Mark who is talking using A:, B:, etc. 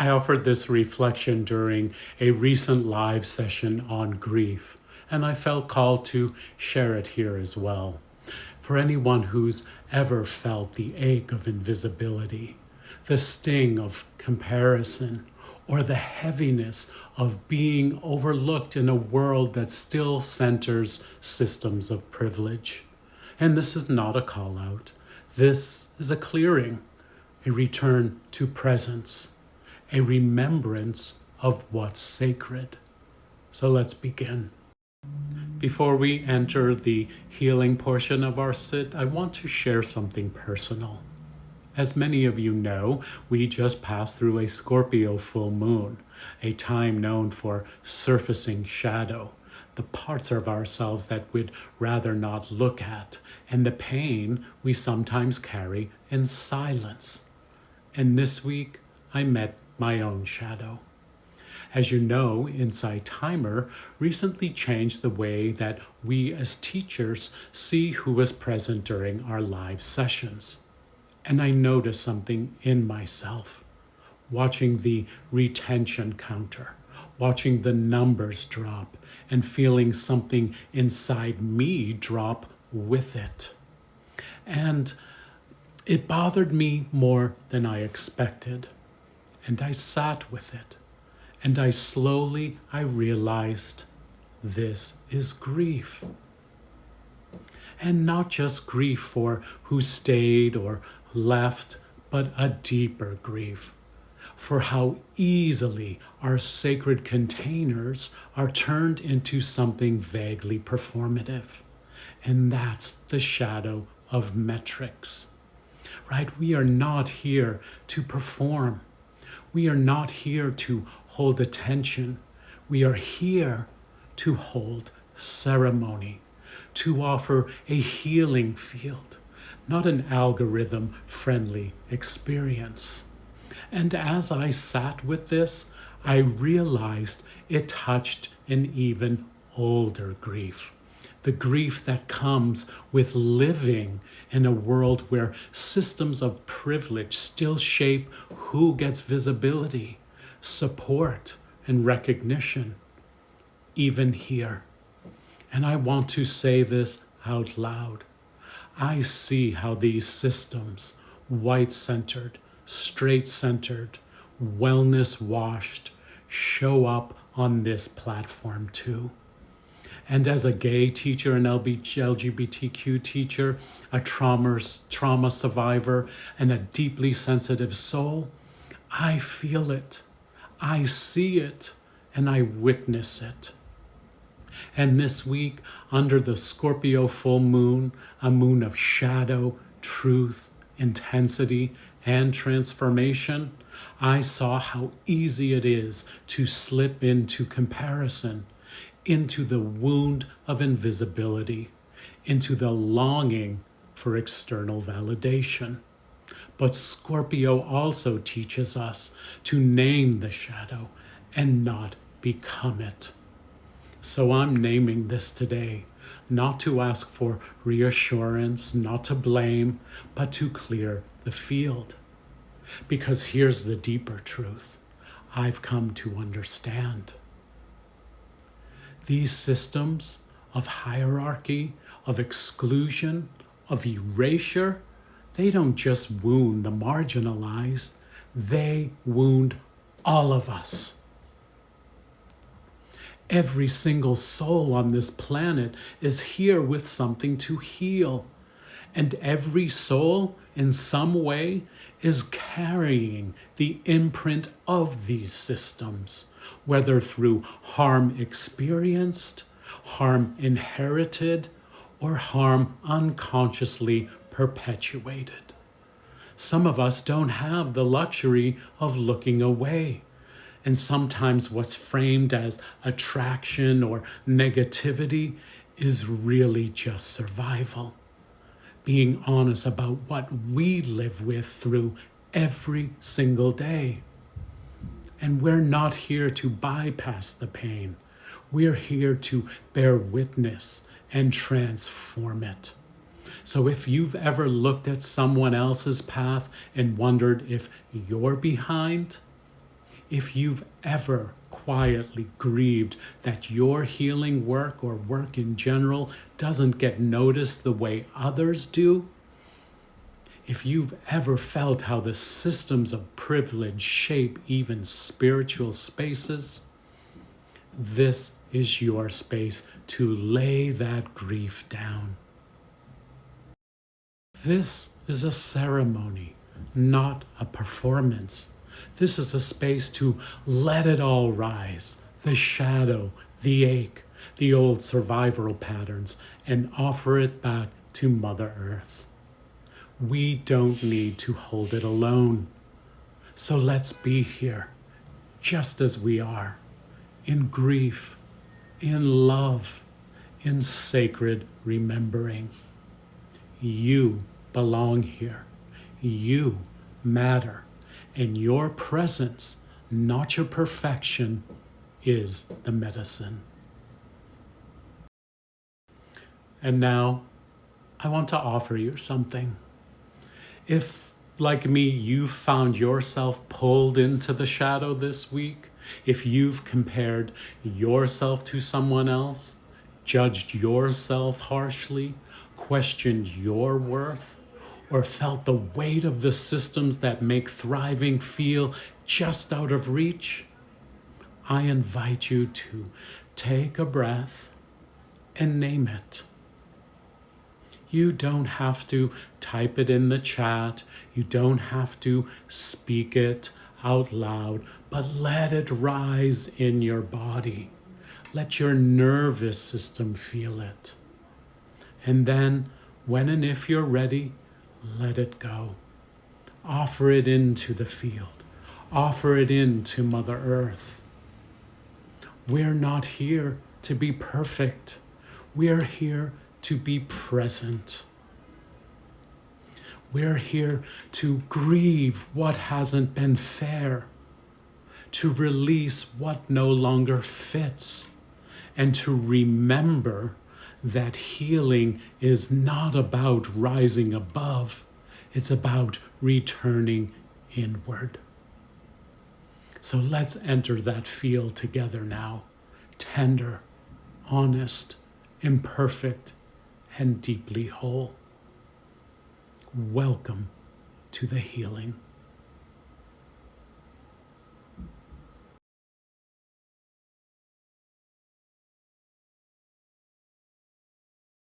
A: I offered this reflection during a recent live session on grief, and I felt called to share it here as well. For anyone who's ever felt the ache of invisibility, the sting of comparison, or the heaviness of being overlooked in a world that still centers systems of privilege. And this is not a call out. This is a clearing, a return to presence, a remembrance of what's sacred. So let's begin. Before we enter the healing portion of our sit, I want to share something personal. As many of you know, we just passed through a Scorpio full moon, a time known for surfacing shadow, the parts of ourselves that we'd rather not look at, and the pain we sometimes carry in silence. And this week, I met my own shadow. As you know, Insight Timer recently changed the way that we as teachers see who is present during our live sessions. And I noticed something in myself, watching the retention counter, watching the numbers drop, and feeling something inside me drop with it. And it bothered me more than I expected. And I sat with it. And I realized this is grief. And not just grief for who stayed or left, but a deeper grief for how easily our sacred containers are turned into something vaguely performative. And that's the shadow of metrics, right? We are not here to perform. We are not here to hold attention. We are here to hold ceremony, to offer a healing field, not an algorithm-friendly experience. And as I sat with this, I realized it touched an even older grief. The grief that comes with living in a world where systems of privilege still shape who gets visibility, support, and recognition, even here. And I want to say this out loud. I see how these systems, white-centered, straight-centered, wellness-washed, show up on this platform too. And as a gay teacher, an LGBTQ teacher, a trauma survivor, and a deeply sensitive soul, I feel it, I see it, and I witness it. And this week, under the Scorpio full moon, a moon of shadow, truth, intensity, and transformation, I saw how easy it is to slip into comparison, into the wound of invisibility, into the longing for external validation. But Scorpio also teaches us to name the shadow and not become it. So I'm naming this today, not to ask for reassurance, not to blame, but to clear the field. Because here's the deeper truth I've come to understand. These systems of hierarchy, of exclusion, of erasure, they don't just wound the marginalized, they wound all of us. Every single soul on this planet is here with something to heal. And every soul, in some way, is carrying the imprint of these systems, whether through harm experienced, harm inherited, or harm unconsciously perpetuated. Some of us don't have the luxury of looking away. And sometimes what's framed as attraction or negativity is really just survival. Being honest about what we live with through every single day. And we're not here to bypass the pain. We're here to bear witness and transform it. So if you've ever looked at someone else's path and wondered if you're behind, If you've ever quietly grieved that your healing work or work in general doesn't get noticed the way others do, if you've ever felt how the systems of privilege shape even spiritual spaces, this is your space to lay that grief down. This is a ceremony, not a performance. This is a space to let it all rise, the shadow, the ache, the old survival patterns, and offer it back to Mother Earth. We don't need to hold it alone. So let's be here, just as we are, in grief, in love, in sacred remembering. You belong here. You matter. And your presence, not your perfection, is the medicine. And now, I want to offer you something. If, like me, you've found yourself pulled into the shadow this week, if you've compared yourself to someone else, judged yourself harshly, questioned your worth, or felt the weight of the systems that make thriving feel just out of reach, I invite you to take a breath and name it. You don't have to type it in the chat. You don't have to speak it out loud, but let it rise in your body. Let your nervous system feel it. And then, when and if you're ready, let it go. Offer it into the field. Offer it into Mother Earth. We're not here to be perfect. We're here to be present. We're here to grieve what hasn't been fair, to release what no longer fits, and to remember that healing is not about rising above, it's about returning inward. So let's enter that field together now, tender, honest, imperfect, and deeply whole. Welcome to the healing.